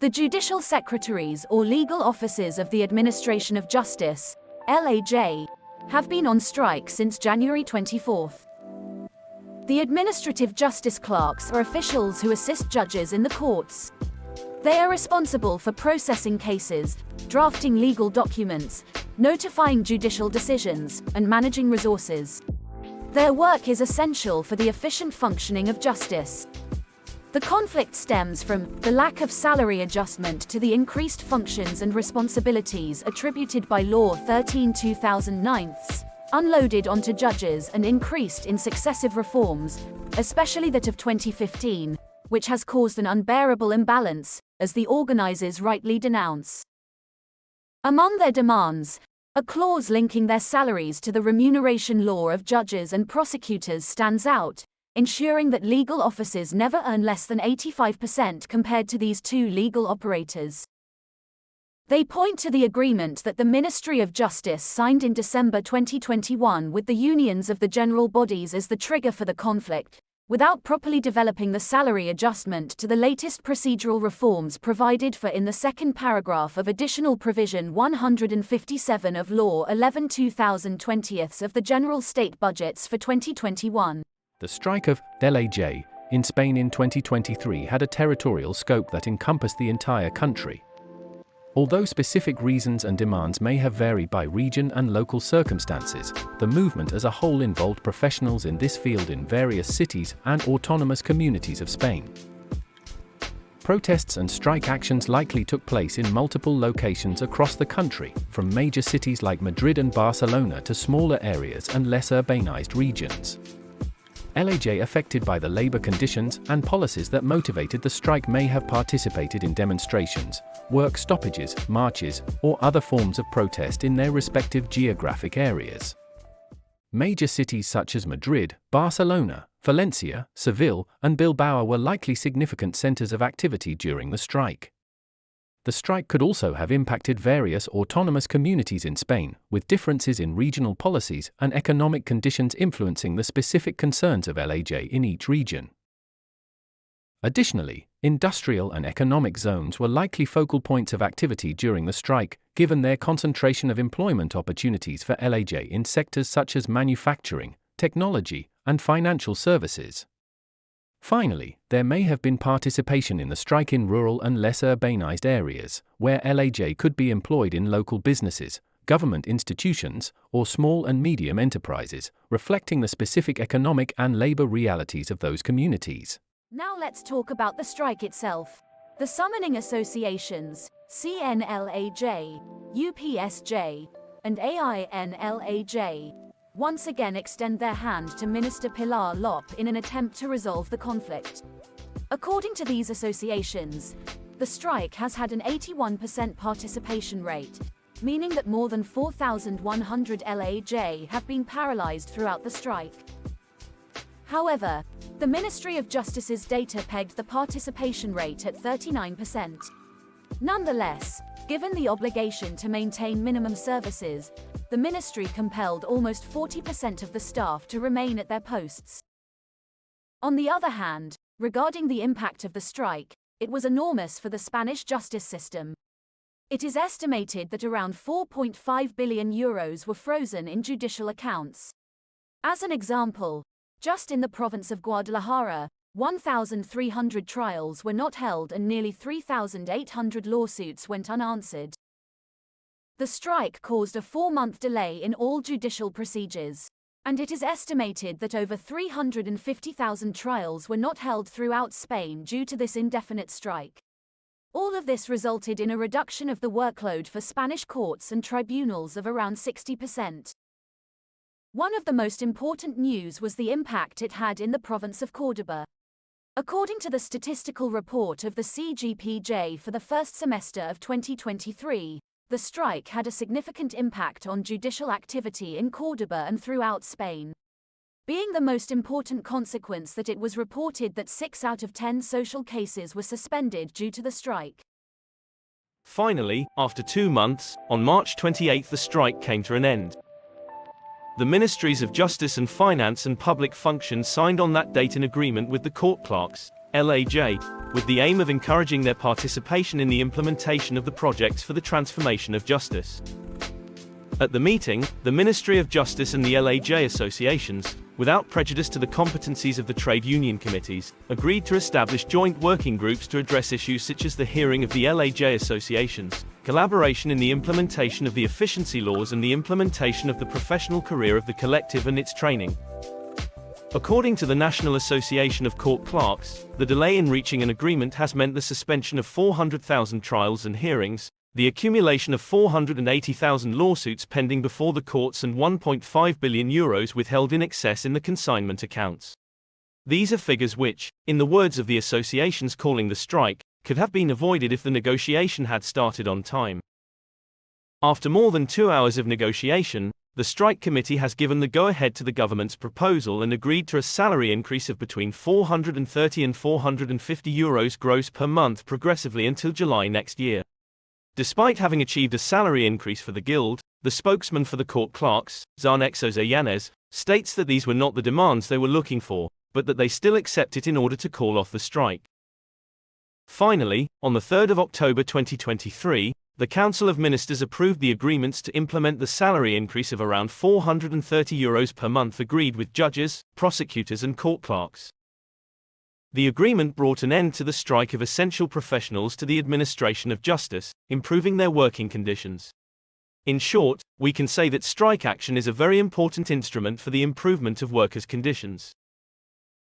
The judicial secretaries or legal offices of the Administration of Justice, LAJ, have been on strike since January 24. The administrative justice clerks are officials who assist judges in the courts. They are responsible for processing cases, drafting legal documents, notifying judicial decisions, and managing resources. Their work is essential for the efficient functioning of justice. The conflict stems from the lack of salary adjustment to the increased functions and responsibilities attributed by Law 13/2009, unloaded onto judges and increased in successive reforms, especially that of 2015, which has caused an unbearable imbalance, as the organizers rightly denounce. Among their demands, a clause linking their salaries to the remuneration law of judges and prosecutors stands out, ensuring that legal offices never earn less than 85% compared to these two legal operators. They point to the agreement that the Ministry of Justice signed in December 2021 with the unions of the general bodies as the trigger for the conflict, without properly developing the salary adjustment to the latest procedural reforms provided for in the second paragraph of Additional Provision 157 of Law 11/2020 of the General State Budgets for 2021. The strike of LAJ in Spain in 2023 had a territorial scope that encompassed the entire country. Although specific reasons and demands may have varied by region and local circumstances, the movement as a whole involved professionals in this field in various cities and autonomous communities of Spain. Protests and strike actions likely took place in multiple locations across the country, from major cities like Madrid and Barcelona to smaller areas and less urbanized regions. LAJ affected by the labor conditions and policies that motivated the strike may have participated in demonstrations, work stoppages, marches, or other forms of protest in their respective geographic areas. Major cities such as Madrid, Barcelona, Valencia, Seville, and Bilbao were likely significant centers of activity during the strike. The strike could also have impacted various autonomous communities in Spain, with differences in regional policies and economic conditions influencing the specific concerns of LAJ in each region. Additionally, industrial and economic zones were likely focal points of activity during the strike, given their concentration of employment opportunities for LAJ in sectors such as manufacturing, technology, and financial services. Finally, there may have been participation in the strike in rural and less urbanized areas, where LAJ could be employed in local businesses, government institutions, or small and medium enterprises, reflecting the specific economic and labor realities of those communities. Now let's talk about the strike itself. The summoning associations, CNLAJ, UPSJ, and AINLAJ, once again extend their hand to Minister Pilar Llop in an attempt to resolve the conflict. According to these associations, the strike has had an 81% participation rate, meaning that more than 4,100 LAJ have been paralyzed throughout the strike. However, the Ministry of Justice's data pegged the participation rate at 39%. Nonetheless, given the obligation to maintain minimum services, the ministry compelled almost 40% of the staff to remain at their posts. On the other hand, regarding the impact of the strike, it was enormous for the Spanish justice system. It is estimated that around €4.5 billion were frozen in judicial accounts. As an example, just in the province of Guadalajara, 1,300 trials were not held and nearly 3,800 lawsuits went unanswered. The strike caused a 4-month delay in all judicial procedures, and it is estimated that over 350,000 trials were not held throughout Spain due to this indefinite strike. All of this resulted in a reduction of the workload for Spanish courts and tribunals of around 60%. One of the most important news was the impact it had in the province of Córdoba. According to the statistical report of the CGPJ for the first semester of 2023, the strike had a significant impact on judicial activity in Córdoba and throughout Spain, being the most important consequence that it was reported that 6 out of 10 social cases were suspended due to the strike. Finally, after 2 months, on March 28 the strike came to an end. The Ministries of Justice and Finance and Public Function signed on that date an agreement with the court clerks, LAJ, with the aim of encouraging their participation in the implementation of the projects for the transformation of justice. At the meeting, the Ministry of Justice and the LAJ associations, without prejudice to the competencies of the trade union committees, agreed to establish joint working groups to address issues such as the hearing of the LAJ associations, collaboration in the implementation of the efficiency laws and the implementation of the professional career of the collective and its training. According to the National Association of Court Clerks, the delay in reaching an agreement has meant the suspension of 400,000 trials and hearings, the accumulation of 480,000 lawsuits pending before the courts and €1.5 billion withheld in excess in the consignment accounts. These are figures which, in the words of the associations calling the strike, could have been avoided if the negotiation had started on time. After more than 2 hours of negotiation, the strike committee has given the go-ahead to the government's proposal and agreed to a salary increase of between €430 and €450 gross per month progressively until July next year. Despite having achieved a salary increase for the Guild, the spokesman for the court clerks, Zanex Ozayanez, states that these were not the demands they were looking for, but that they still accept it in order to call off the strike. Finally, on the 3rd of October 2023, the Council of Ministers approved the agreements to implement the salary increase of around €430 per month agreed with judges, prosecutors and court clerks. The agreement brought an end to the strike of essential professionals to the administration of justice, improving their working conditions. In short, we can say that strike action is a very important instrument for the improvement of workers' conditions.